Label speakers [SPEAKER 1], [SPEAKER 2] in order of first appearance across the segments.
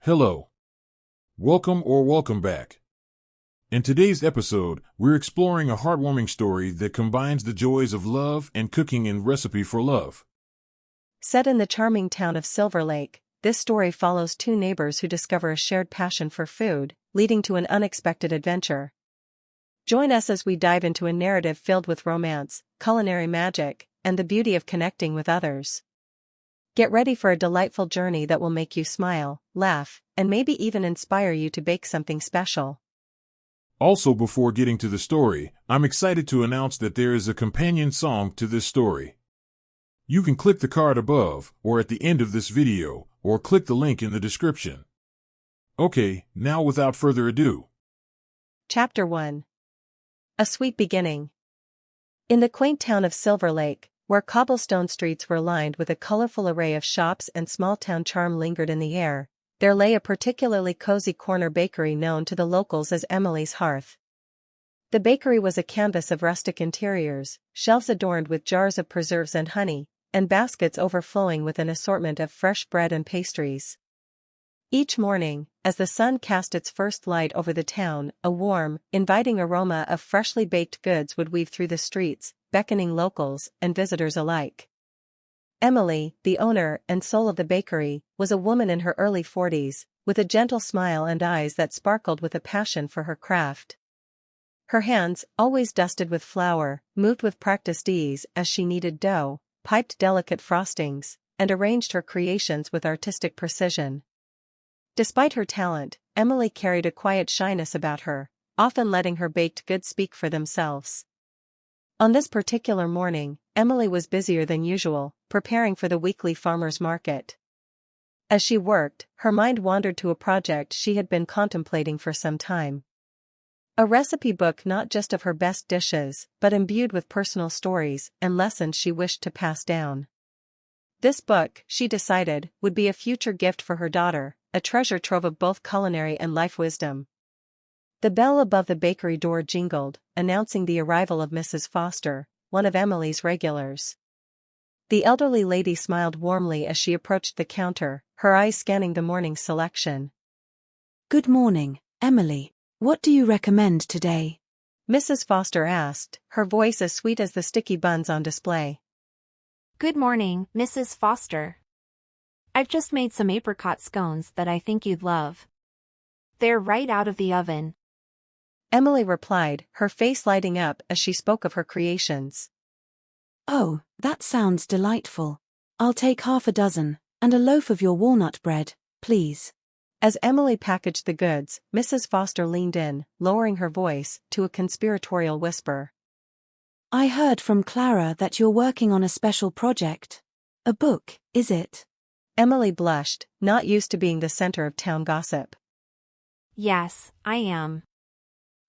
[SPEAKER 1] Hello. Welcome back. In today's episode, we're exploring a heartwarming story that combines the joys of love and cooking in Recipe for Love.
[SPEAKER 2] Set in the charming town of Silverlake, this story follows two neighbors who discover a shared passion for food, leading to an unexpected adventure. Join us as we dive into a narrative filled with romance, culinary magic, and the beauty of connecting with others. Get ready for a delightful journey that will make you smile, laugh, and maybe even inspire you to bake something special.
[SPEAKER 1] Also, before getting to the story, I'm excited to announce that there is a companion song to this story. You can click the card above, or at the end of this video, or click the link in the description. Okay, now without further ado.
[SPEAKER 2] Chapter 1. A Sweet Beginning. In the quaint town of Silverlake, where cobblestone streets were lined with a colorful array of shops and small-town charm lingered in the air, there lay a particularly cozy corner bakery known to the locals as Emily's Hearth. The bakery was a canvas of rustic interiors, shelves adorned with jars of preserves and honey, and baskets overflowing with an assortment of fresh bread and pastries. Each morning, as the sun cast its first light over the town, a warm, inviting aroma of freshly baked goods would weave through the streets, beckoning locals and visitors alike. Emily, the owner and soul of the bakery, was a woman in her early 40s, with a gentle smile and eyes that sparkled with a passion for her craft. Her hands, always dusted with flour, moved with practiced ease as she kneaded dough, piped delicate frostings, and arranged her creations with artistic precision. Despite her talent, Emily carried a quiet shyness about her, often letting her baked goods speak for themselves. On this particular morning, Emily was busier than usual, preparing for the weekly farmers' market. As she worked, her mind wandered to a project she had been contemplating for some time. A recipe book not just of her best dishes, but imbued with personal stories and lessons she wished to pass down. This book, she decided, would be a future gift for her daughter, a treasure trove of both culinary and life wisdom. The bell above the bakery door jingled, announcing the arrival of Mrs. Foster, one of Emily's regulars. The elderly lady smiled warmly as she approached the counter, her eyes scanning the morning's selection.
[SPEAKER 3] "Good morning, Emily. What do you recommend today?"
[SPEAKER 2] Mrs. Foster asked, her voice as sweet as the sticky buns on display.
[SPEAKER 4] "Good morning, Mrs. Foster. I've just made some apricot scones that I think you'd love. They're right out of the oven."
[SPEAKER 2] Emily replied, her face lighting up as she spoke of her creations.
[SPEAKER 3] "Oh, that sounds delightful. I'll take half a dozen, and a loaf of your walnut bread, please."
[SPEAKER 2] As Emily packaged the goods, Mrs. Foster leaned in, lowering her voice to a conspiratorial whisper.
[SPEAKER 3] "I heard from Clara that you're working on a special project. A book, is it?"
[SPEAKER 2] Emily blushed, not used to being the center of town gossip.
[SPEAKER 4] "Yes, I am.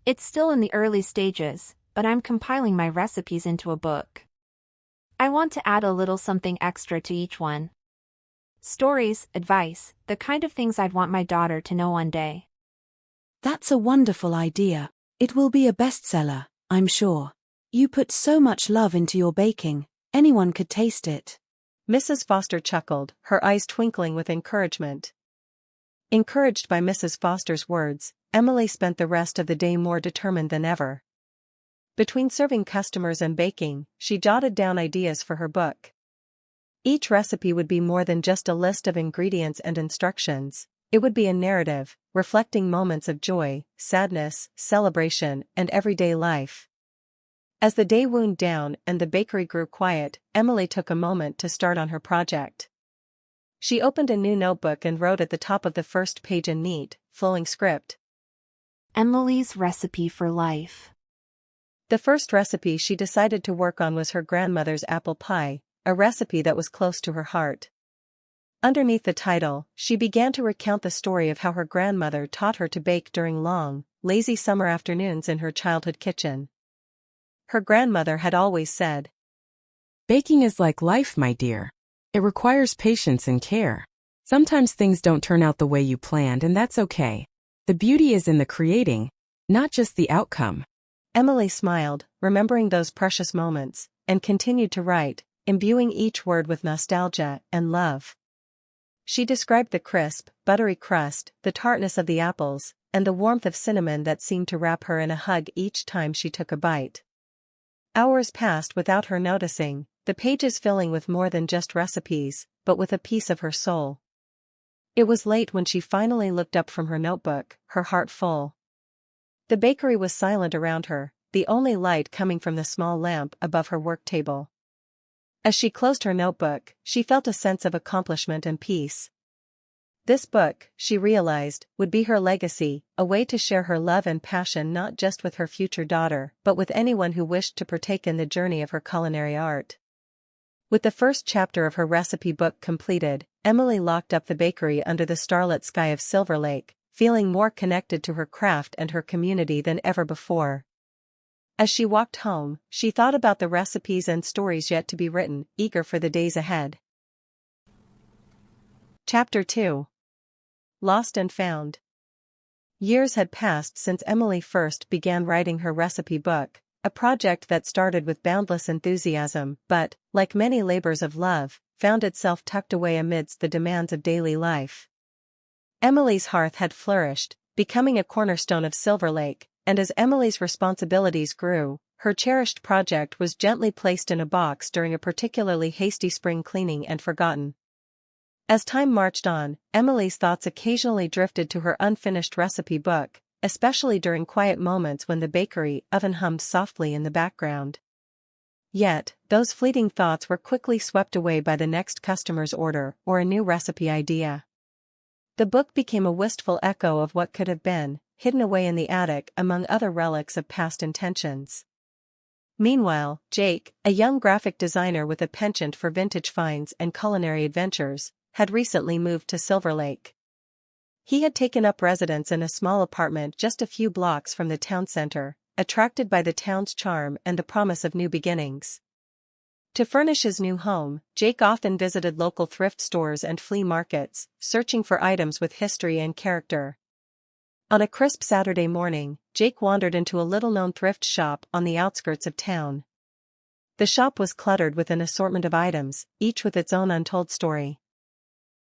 [SPEAKER 4] It's still in the early stages, but I'm compiling my recipes into a book. I want to add a little something extra to each one. Stories, advice, the kind of things I'd want my daughter to know one day."
[SPEAKER 3] "That's a wonderful idea. It will be a bestseller, I'm sure. You put so much love into your baking, anyone could taste it."
[SPEAKER 2] Mrs. Foster chuckled, her eyes twinkling with encouragement. Encouraged by Mrs. Foster's words, Emily spent the rest of the day more determined than ever. Between serving customers and baking, she jotted down ideas for her book. Each recipe would be more than just a list of ingredients and instructions. It would be a narrative, reflecting moments of joy, sadness, celebration, and everyday life. As the day wound down and the bakery grew quiet, Emily took a moment to start on her project. She opened a new notebook and wrote at the top of the first page in neat, flowing script,
[SPEAKER 4] "Emily's Recipe for Life."
[SPEAKER 2] The first recipe she decided to work on was her grandmother's apple pie, a recipe that was close to her heart. Underneath the title, she began to recount the story of how her grandmother taught her to bake during long, lazy summer afternoons in her childhood kitchen. Her grandmother had always said,
[SPEAKER 5] "Baking is like life, my dear. It requires patience and care. Sometimes things don't turn out the way you planned, and that's okay. The beauty is in the creating, not just the outcome."
[SPEAKER 2] Emily smiled, remembering those precious moments, and continued to write, imbuing each word with nostalgia and love. She described the crisp, buttery crust, the tartness of the apples, and the warmth of cinnamon that seemed to wrap her in a hug each time she took a bite. Hours passed without her noticing, the pages filling with more than just recipes, but with a piece of her soul. It was late when she finally looked up from her notebook, her heart full. The bakery was silent around her, the only light coming from the small lamp above her work table. As she closed her notebook, she felt a sense of accomplishment and peace. This book, she realized, would be her legacy, a way to share her love and passion not just with her future daughter, but with anyone who wished to partake in the journey of her culinary art. With the first chapter of her recipe book completed, Emily locked up the bakery under the starlit sky of Silverlake, feeling more connected to her craft and her community than ever before. As she walked home, she thought about the recipes and stories yet to be written, eager for the days ahead. Chapter 2. Lost and Found. Years had passed since Emily first began writing her recipe book, a project that started with boundless enthusiasm but, like many labors of love, found itself tucked away amidst the demands of daily life. Emily's hearth had flourished, becoming a cornerstone of Silverlake, and as Emily's responsibilities grew, her cherished project was gently placed in a box during a particularly hasty spring cleaning and forgotten. As time marched on, Emily's thoughts occasionally drifted to her unfinished recipe book, especially during quiet moments when the bakery oven hummed softly in the background. Yet, those fleeting thoughts were quickly swept away by the next customer's order or a new recipe idea. The book became a wistful echo of what could have been, hidden away in the attic among other relics of past intentions. Meanwhile, Jake, a young graphic designer with a penchant for vintage finds and culinary adventures, had recently moved to Silverlake. He had taken up residence in a small apartment just a few blocks from the town center, attracted by the town's charm and the promise of new beginnings. To furnish his new home, Jake often visited local thrift stores and flea markets, searching for items with history and character. On a crisp Saturday morning, Jake wandered into a little-known thrift shop on the outskirts of town. The shop was cluttered with an assortment of items, each with its own untold story.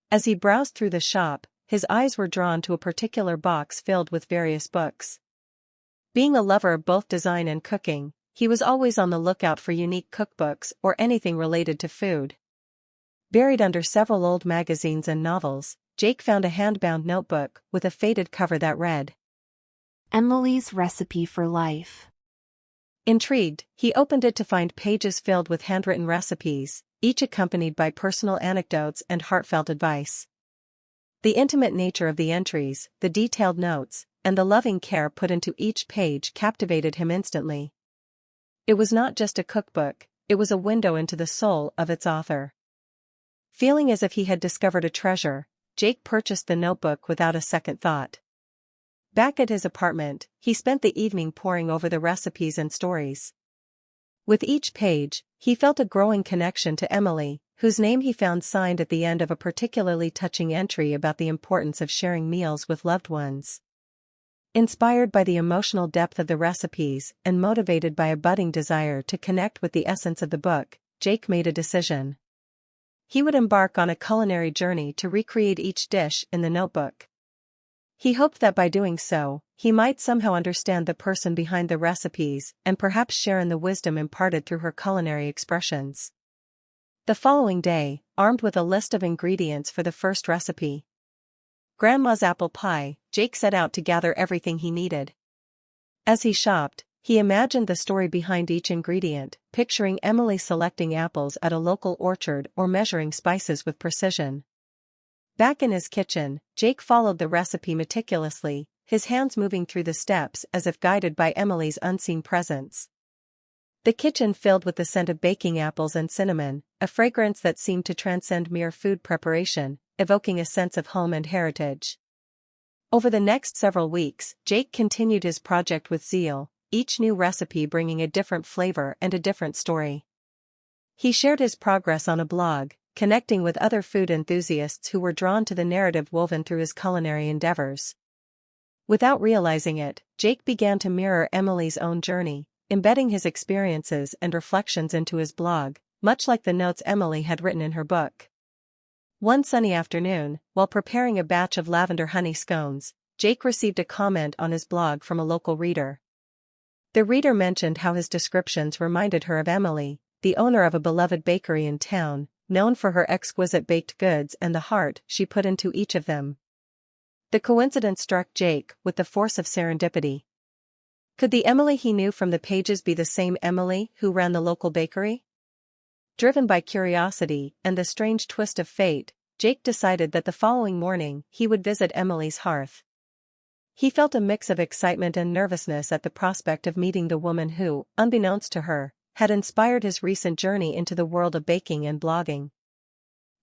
[SPEAKER 2] As he browsed through the shop, his eyes were drawn to a particular box filled with various books. Being a lover of both design and cooking, he was always on the lookout for unique cookbooks or anything related to food. Buried under several old magazines and novels, Jake found a hand-bound notebook with a faded cover that read,
[SPEAKER 4] Emily's Recipe for Life.
[SPEAKER 2] Intrigued, he opened it to find pages filled with handwritten recipes, each accompanied by personal anecdotes and heartfelt advice. The intimate nature of the entries, the detailed notes, and the loving care put into each page captivated him instantly. It was not just a cookbook, it was a window into the soul of its author. Feeling as if he had discovered a treasure, Jake purchased the notebook without a second thought. Back at his apartment, he spent the evening poring over the recipes and stories. With each page, he felt a growing connection to Emily, whose name he found signed at the end of a particularly touching entry about the importance of sharing meals with loved ones. Inspired by the emotional depth of the recipes and motivated by a budding desire to connect with the essence of the book, Jake made a decision. He would embark on a culinary journey to recreate each dish in the notebook. He hoped that by doing so, he might somehow understand the person behind the recipes and perhaps share in the wisdom imparted through her culinary expressions. The following day, armed with a list of ingredients for the first recipe, Grandma's apple pie, Jake set out to gather everything he needed. As he shopped, he imagined the story behind each ingredient, picturing Emily selecting apples at a local orchard or measuring spices with precision. Back in his kitchen, Jake followed the recipe meticulously, his hands moving through the steps as if guided by Emily's unseen presence. The kitchen filled with the scent of baking apples and cinnamon, a fragrance that seemed to transcend mere food preparation, evoking a sense of home and heritage. Over the next several weeks, Jake continued his project with zeal, each new recipe bringing a different flavor and a different story. He shared his progress on a blog, connecting with other food enthusiasts who were drawn to the narrative woven through his culinary endeavors. Without realizing it, Jake began to mirror Emily's own journey, embedding his experiences and reflections into his blog, much like the notes Emily had written in her book. One sunny afternoon, while preparing a batch of lavender honey scones, Jake received a comment on his blog from a local reader. The reader mentioned how his descriptions reminded her of Emily, the owner of a beloved bakery in town, known for her exquisite baked goods and the heart she put into each of them. The coincidence struck Jake with the force of serendipity. Could the Emily he knew from the pages be the same Emily who ran the local bakery? Driven by curiosity and the strange twist of fate, Jake decided that the following morning he would visit Emily's hearth. He felt a mix of excitement and nervousness at the prospect of meeting the woman who, unbeknownst to her, had inspired his recent journey into the world of baking and blogging.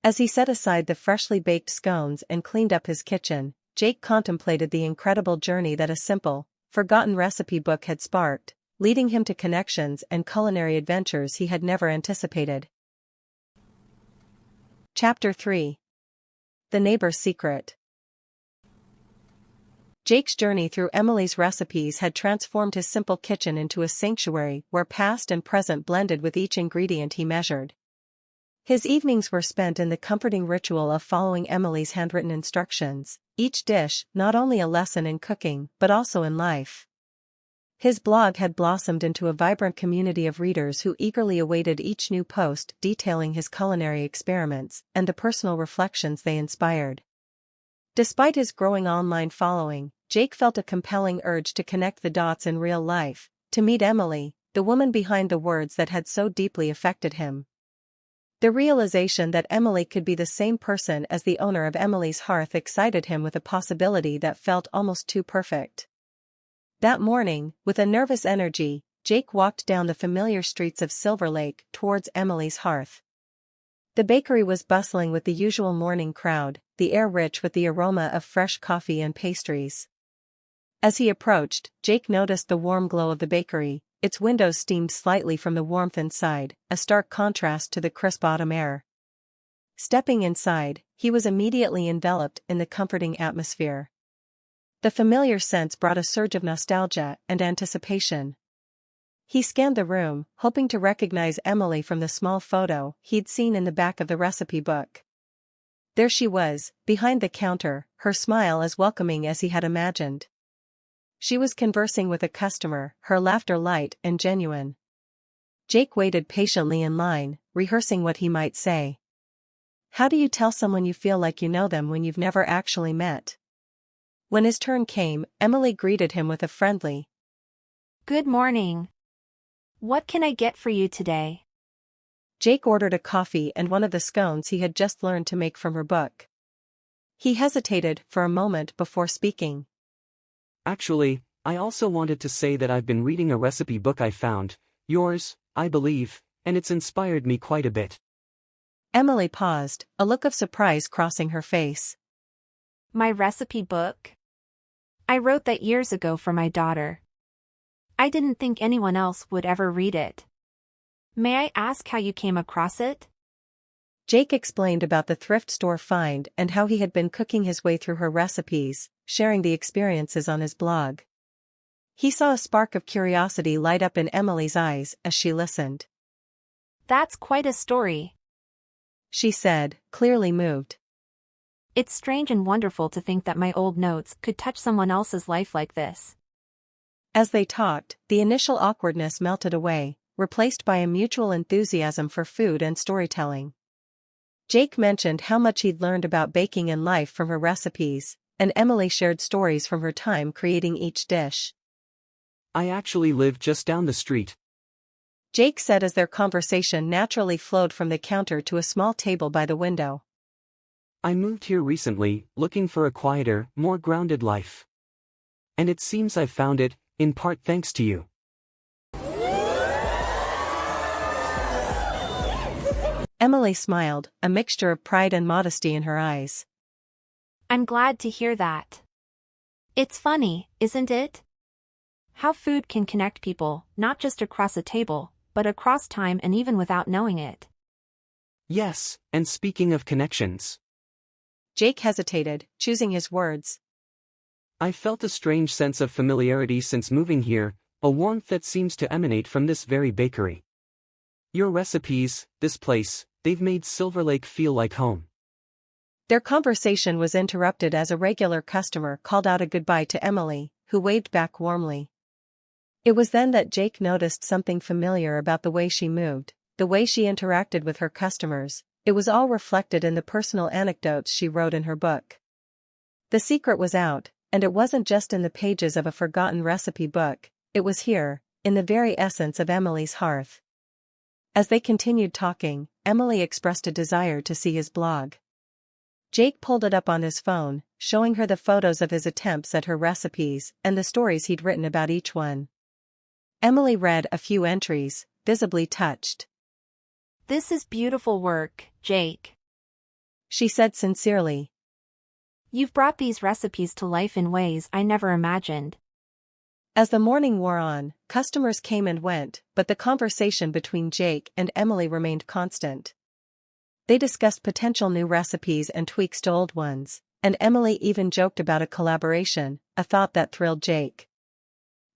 [SPEAKER 2] As he set aside the freshly baked scones and cleaned up his kitchen, Jake contemplated the incredible journey that a simple, forgotten recipe book had sparked, leading him to connections and culinary adventures he had never anticipated. Chapter 3. The Neighbor's Secret. Jake's journey through Emily's recipes had transformed his simple kitchen into a sanctuary where past and present blended with each ingredient he measured. His evenings were spent in the comforting ritual of following Emily's handwritten instructions, each dish not only a lesson in cooking but also in life. His blog had blossomed into a vibrant community of readers who eagerly awaited each new post detailing his culinary experiments and the personal reflections they inspired. Despite his growing online following, Jake felt a compelling urge to connect the dots in real life, to meet Emily, the woman behind the words that had so deeply affected him. The realization that Emily could be the same person as the owner of Emily's Hearth excited him with a possibility that felt almost too perfect. That morning, with a nervous energy, Jake walked down the familiar streets of Silverlake towards Emily's Hearth. The bakery was bustling with the usual morning crowd, the air rich with the aroma of fresh coffee and pastries. As he approached, Jake noticed the warm glow of the bakery. Its windows steamed slightly from the warmth inside, a stark contrast to the crisp autumn air. Stepping inside, he was immediately enveloped in the comforting atmosphere. The familiar scents brought a surge of nostalgia and anticipation. He scanned the room, hoping to recognize Emily from the small photo he'd seen in the back of the recipe book. There she was, behind the counter, her smile as welcoming as he had imagined. She was conversing with a customer, her laughter light and genuine. Jake waited patiently in line, rehearsing what he might say. How do you tell someone you feel like you know them when you've never actually met? When his turn came, Emily greeted him with a friendly,
[SPEAKER 4] Good morning. What can I get for you today?
[SPEAKER 2] Jake ordered a coffee and one of the scones he had just learned to make from her book. He hesitated for a moment before speaking.
[SPEAKER 6] Actually, I also wanted to say that I've been reading a recipe book I found, yours, I believe, and it's inspired me quite a bit.
[SPEAKER 2] Emily paused, a look of surprise crossing her face.
[SPEAKER 4] My recipe book? I wrote that years ago for my daughter. I didn't think anyone else would ever read it. May I ask how you came across it?
[SPEAKER 2] Jake explained about the thrift store find and how he had been cooking his way through her recipes, sharing the experiences on his blog. He saw a spark of curiosity light up in Emily's eyes as she listened.
[SPEAKER 4] That's quite a story,
[SPEAKER 2] she said, clearly moved.
[SPEAKER 4] It's strange and wonderful to think that my old notes could touch someone else's life like this.
[SPEAKER 2] As they talked, the initial awkwardness melted away, replaced by a mutual enthusiasm for food and storytelling. Jake mentioned how much he'd learned about baking and life from her recipes, and Emily shared stories from her time creating each dish.
[SPEAKER 6] I actually live just down the street,
[SPEAKER 2] Jake said as their conversation naturally flowed from the counter to a small table by the window.
[SPEAKER 6] I moved here recently, looking for a quieter, more grounded life. And it seems I've found it, in part thanks to you.
[SPEAKER 2] Emily smiled, a mixture of pride and modesty in her eyes.
[SPEAKER 4] I'm glad to hear that. It's funny, isn't it? How food can connect people, not just across a table, but across time and even without knowing it.
[SPEAKER 6] Yes, and speaking of connections,
[SPEAKER 2] Jake hesitated, choosing his words.
[SPEAKER 6] I felt a strange sense of familiarity since moving here, a warmth that seems to emanate from this very bakery. Your recipes, this place, they've made Silverlake feel like home.
[SPEAKER 2] Their conversation was interrupted as a regular customer called out a goodbye to Emily, who waved back warmly. It was then that Jake noticed something familiar about the way she moved, the way she interacted with her customers. It was all reflected in the personal anecdotes she wrote in her book. The secret was out, and it wasn't just in the pages of a forgotten recipe book, it was here, in the very essence of Emily's hearth. As they continued talking, Emily expressed a desire to see his blog. Jake pulled it up on his phone, showing her the photos of his attempts at her recipes and the stories he'd written about each one. Emily read a few entries, visibly touched.
[SPEAKER 4] This is beautiful work, Jake.
[SPEAKER 2] She said sincerely.
[SPEAKER 4] You've brought these recipes to life in ways I never imagined.
[SPEAKER 2] As the morning wore on, customers came and went, but the conversation between Jake and Emily remained constant. They discussed potential new recipes and tweaks to old ones, and Emily even joked about a collaboration, a thought that thrilled Jake.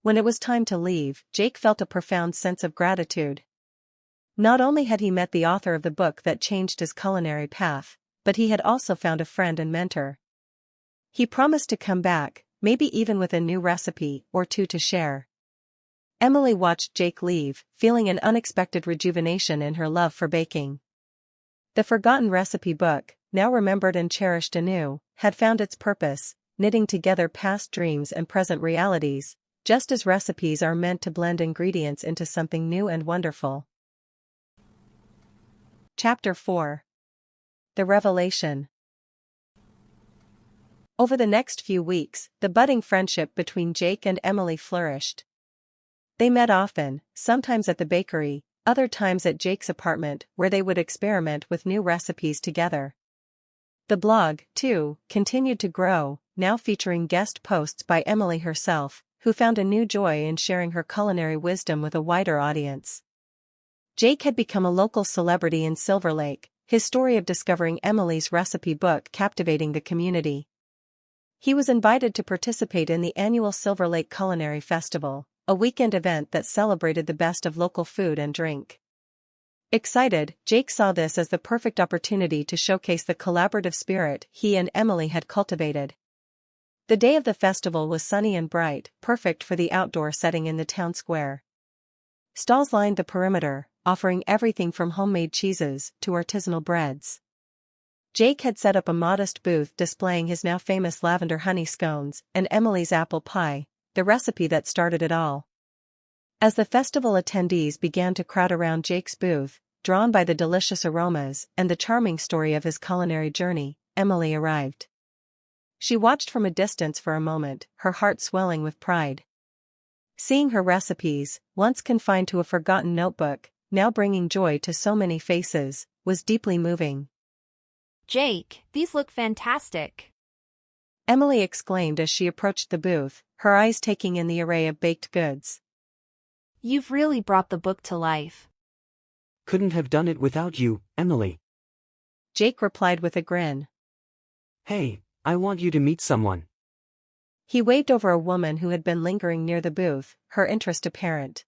[SPEAKER 2] When it was time to leave, Jake felt a profound sense of gratitude. Not only had he met the author of the book that changed his culinary path, but he had also found a friend and mentor. He promised to come back, maybe even with a new recipe or two to share. Emily watched Jake leave, feeling an unexpected rejuvenation in her love for baking. The forgotten recipe book, now remembered and cherished anew, had found its purpose, knitting together past dreams and present realities, just as recipes are meant to blend ingredients into something new and wonderful. Chapter 4. The Revelation. Over the next few weeks, the budding friendship between Jake and Emily flourished. They met often, sometimes at the bakery, other times at Jake's apartment, where they would experiment with new recipes together. The blog, too, continued to grow, now featuring guest posts by Emily herself, who found a new joy in sharing her culinary wisdom with a wider audience. Jake had become a local celebrity in Silverlake, his story of discovering Emily's recipe book captivating the community. He was invited to participate in the annual Silverlake Culinary Festival, a weekend event that celebrated the best of local food and drink. Excited, Jake saw this as the perfect opportunity to showcase the collaborative spirit he and Emily had cultivated. The day of the festival was sunny and bright, perfect for the outdoor setting in the town square. Stalls lined the perimeter, offering everything from homemade cheeses to artisanal breads. Jake had set up a modest booth displaying his now famous lavender honey scones and Emily's apple pie, the recipe that started it all. As the festival attendees began to crowd around Jake's booth, drawn by the delicious aromas and the charming story of his culinary journey, Emily arrived. She watched from a distance for a moment, her heart swelling with pride. Seeing her recipes, once confined to a forgotten notebook, now bringing joy to so many faces, was deeply moving.
[SPEAKER 4] Jake, these look fantastic.
[SPEAKER 2] Emily exclaimed as she approached the booth, her eyes taking in the array of baked goods.
[SPEAKER 4] You've really brought the book to life.
[SPEAKER 6] Couldn't have done it without you, Emily.
[SPEAKER 2] Jake replied with a grin.
[SPEAKER 6] Hey, I want you to meet someone.
[SPEAKER 2] He waved over a woman who had been lingering near the booth, her interest apparent.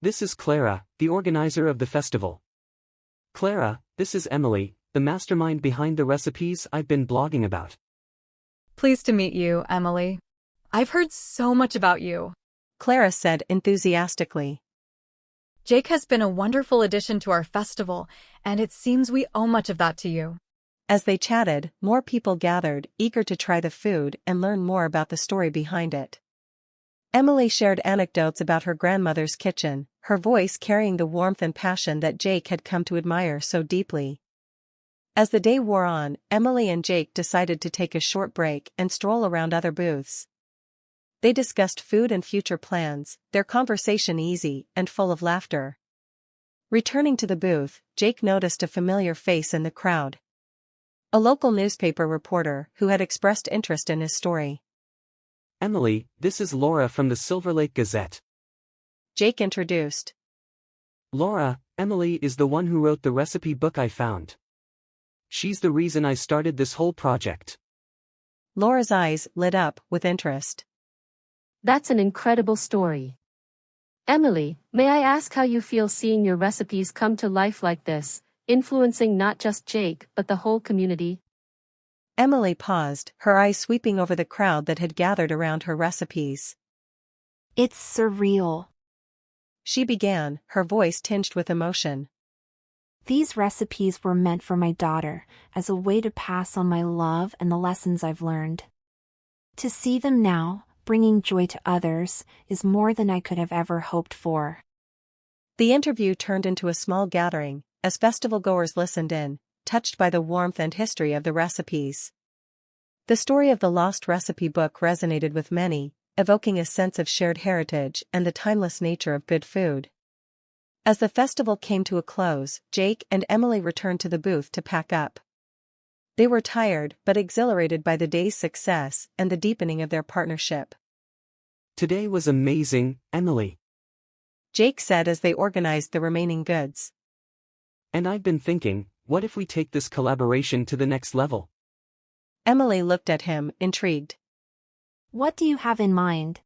[SPEAKER 6] This is Clara, the organizer of the festival. Clara, this is Emily, the mastermind behind the recipes I've been blogging about.
[SPEAKER 7] Pleased to meet you, Emily. I've heard so much about you.
[SPEAKER 2] Clara said enthusiastically.
[SPEAKER 7] Jake has been a wonderful addition to our festival, and it seems we owe much of that to you.
[SPEAKER 2] As they chatted, more people gathered, eager to try the food and learn more about the story behind it. Emily shared anecdotes about her grandmother's kitchen, her voice carrying the warmth and passion that Jake had come to admire so deeply. As the day wore on, Emily and Jake decided to take a short break and stroll around other booths. They discussed food and future plans, their conversation easy and full of laughter. Returning to the booth, Jake noticed a familiar face in the crowd. A local newspaper reporter who had expressed interest in his story.
[SPEAKER 6] Emily, this is Laura from the Silverlake Gazette.
[SPEAKER 2] Jake introduced.
[SPEAKER 6] Laura, Emily is the one who wrote the recipe book I found. She's the reason I started this whole project.
[SPEAKER 2] Laura's eyes lit up with interest.
[SPEAKER 8] That's an incredible story. Emily, may I ask how you feel seeing your recipes come to life like this, influencing not just Jake but the whole community?
[SPEAKER 2] Emily paused, her eyes sweeping over the crowd that had gathered around her recipes.
[SPEAKER 4] It's surreal.
[SPEAKER 2] She began, her voice tinged with emotion.
[SPEAKER 4] These recipes were meant for my daughter, as a way to pass on my love and the lessons I've learned. To see them now, bringing joy to others, is more than I could have ever hoped for.
[SPEAKER 2] The interview turned into a small gathering, as festival-goers listened in, touched by the warmth and history of the recipes. The story of the lost recipe book resonated with many, evoking a sense of shared heritage and the timeless nature of good food. As the festival came to a close, Jake and Emily returned to the booth to pack up. They were tired but exhilarated by the day's success and the deepening of their partnership.
[SPEAKER 6] Today was amazing, Emily.
[SPEAKER 2] Jake said as they organized the remaining goods.
[SPEAKER 6] And I've been thinking, what if we take this collaboration to the next level?
[SPEAKER 2] Emily looked at him, intrigued.
[SPEAKER 4] What do you have in mind?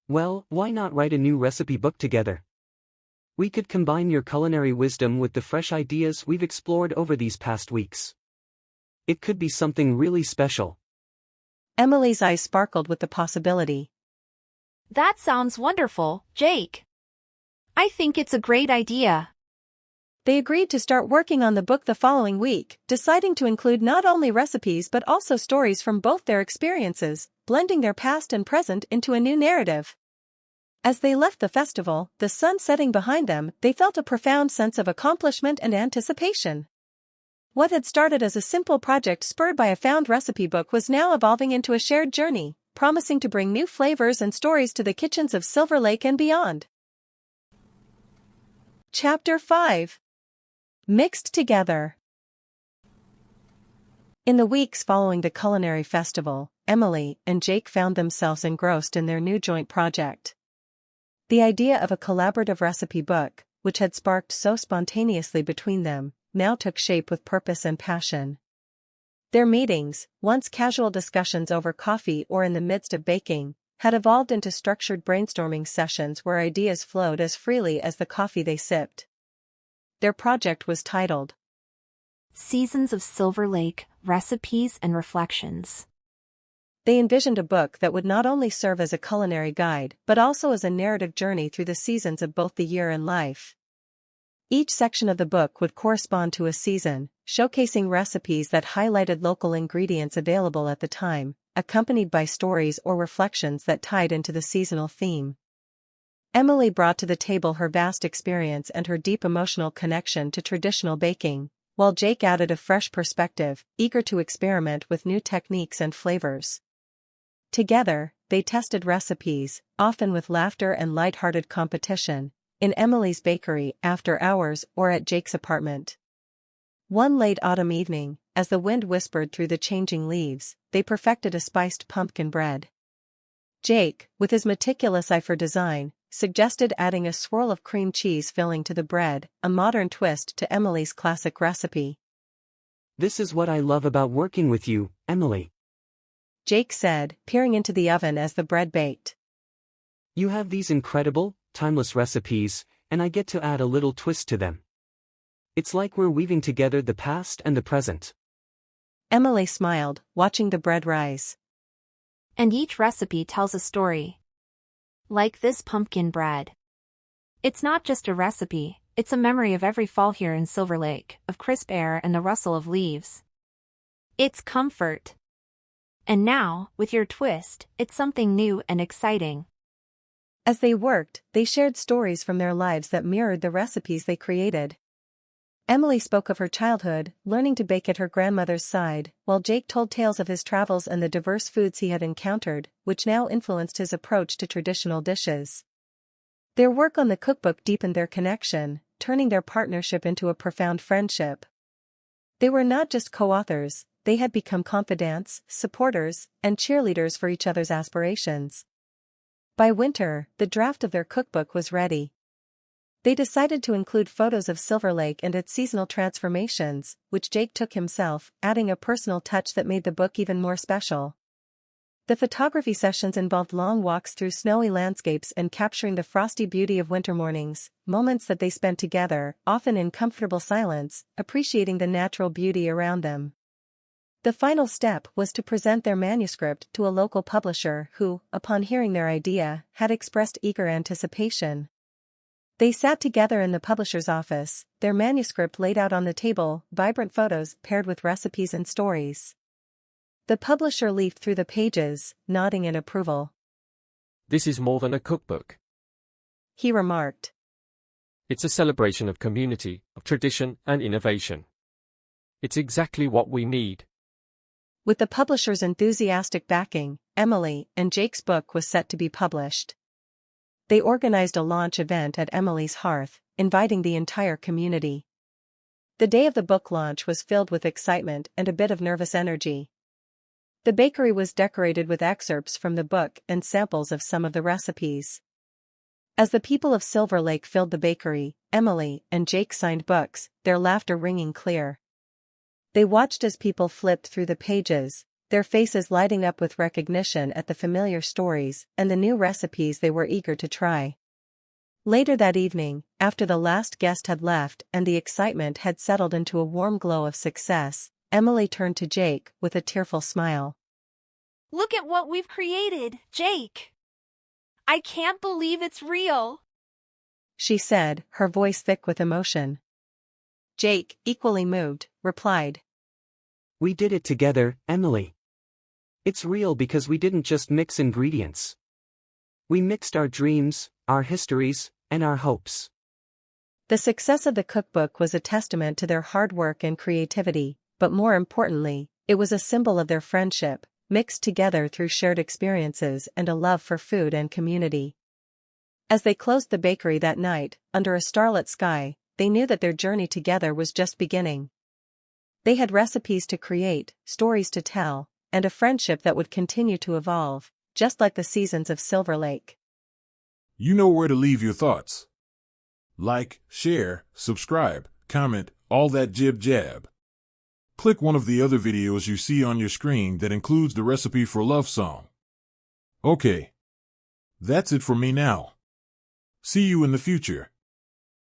[SPEAKER 6] Well, why not write a new recipe book together? We could combine your culinary wisdom with the fresh ideas we've explored over these past weeks. It could be something really special.
[SPEAKER 2] Emily's eyes sparkled with the possibility.
[SPEAKER 4] That sounds wonderful, Jake. I think it's a great idea.
[SPEAKER 2] They agreed to start working on the book the following week, deciding to include not only recipes but also stories from both their experiences, blending their past and present into a new narrative. As they left the festival, the sun setting behind them, they felt a profound sense of accomplishment and anticipation. What had started as a simple project spurred by a found recipe book was now evolving into a shared journey, promising to bring new flavors and stories to the kitchens of Silverlake and beyond. Chapter 5. Mixed Together. In the weeks following the culinary festival, Emily and Jake found themselves engrossed in their new joint project. The idea of a collaborative recipe book, which had sparked so spontaneously between them, now took shape with purpose and passion. Their meetings, once casual discussions over coffee or in the midst of baking, had evolved into structured brainstorming sessions where ideas flowed as freely as the coffee they sipped. Their project was titled
[SPEAKER 4] Seasons of Silverlake, Recipes and Reflections.
[SPEAKER 2] They envisioned a book that would not only serve as a culinary guide but also as a narrative journey through the seasons of both the year and life. Each section of the book would correspond to a season, showcasing recipes that highlighted local ingredients available at the time, accompanied by stories or reflections that tied into the seasonal theme. Emily brought to the table her vast experience and her deep emotional connection to traditional baking, while Jake added a fresh perspective, eager to experiment with new techniques and flavors. Together, they tested recipes, often with laughter and light-hearted competition, in Emily's bakery after hours or at Jake's apartment. One late autumn evening, as the wind whispered through the changing leaves, they perfected a spiced pumpkin bread. Jake, with his meticulous eye for design, suggested adding a swirl of cream cheese filling to the bread, a modern twist to Emily's classic recipe.
[SPEAKER 6] This is what I love about working with you, Emily.
[SPEAKER 2] Jake said, peering into the oven as the bread baked.
[SPEAKER 6] You have these incredible, timeless recipes, and I get to add a little twist to them. It's like we're weaving together the past and the present.
[SPEAKER 2] Emily smiled, watching the bread rise.
[SPEAKER 4] And each recipe tells a story. Like this pumpkin bread. It's not just a recipe, it's a memory of every fall here in Silverlake, of crisp air and the rustle of leaves. It's comfort. And now, with your twist, it's something new and exciting.
[SPEAKER 2] As they worked, they shared stories from their lives that mirrored the recipes they created. Emily spoke of her childhood, learning to bake at her grandmother's side, while Jake told tales of his travels and the diverse foods he had encountered, which now influenced his approach to traditional dishes. Their work on the cookbook deepened their connection, turning their partnership into a profound friendship. They were not just co-authors, they had become confidants, supporters, and cheerleaders for each other's aspirations. By winter, the draft of their cookbook was ready. They decided to include photos of Silverlake and its seasonal transformations, which Jake took himself, adding a personal touch that made the book even more special. The photography sessions involved long walks through snowy landscapes and capturing the frosty beauty of winter mornings, moments that they spent together, often in comfortable silence, appreciating the natural beauty around them. The final step was to present their manuscript to a local publisher who, upon hearing their idea, had expressed eager anticipation. They sat together in the publisher's office, their manuscript laid out on the table, vibrant photos paired with recipes and stories. The publisher leafed through the pages, nodding in approval.
[SPEAKER 9] This is more than a cookbook.
[SPEAKER 2] He remarked.
[SPEAKER 9] It's a celebration of community, of tradition, and innovation. It's exactly what we need.
[SPEAKER 2] With the publisher's enthusiastic backing, Emily and Jake's book was set to be published. They organized a launch event at Emily's Hearth, inviting the entire community. The day of the book launch was filled with excitement and a bit of nervous energy. The bakery was decorated with excerpts from the book and samples of some of the recipes. As the people of Silverlake filled the bakery, Emily and Jake signed books, their laughter ringing clear. They watched as people flipped through the pages, their faces lighting up with recognition at the familiar stories and the new recipes they were eager to try. Later that evening, after the last guest had left and the excitement had settled into a warm glow of success, Emily turned to Jake with a tearful smile.
[SPEAKER 4] Look at what we've created, Jake. I can't believe it's real,
[SPEAKER 2] she said, her voice thick with emotion. Jake, equally moved, replied.
[SPEAKER 6] We did it together, Emily. It's real because we didn't just mix ingredients. We mixed our dreams, our histories, and our hopes.
[SPEAKER 2] The success of the cookbook was a testament to their hard work and creativity, but more importantly, it was a symbol of their friendship, mixed together through shared experiences and a love for food and community. As they closed the bakery that night, under a starlit sky, they knew that their journey together was just beginning. They had recipes to create, stories to tell, and a friendship that would continue to evolve, just like the seasons of Silverlake.
[SPEAKER 1] You know where to leave your thoughts. Like, share, subscribe, comment, all that jib-jab. Click one of the other videos you see on your screen that includes the recipe for love song. Okay. That's it for me now. See you in the future.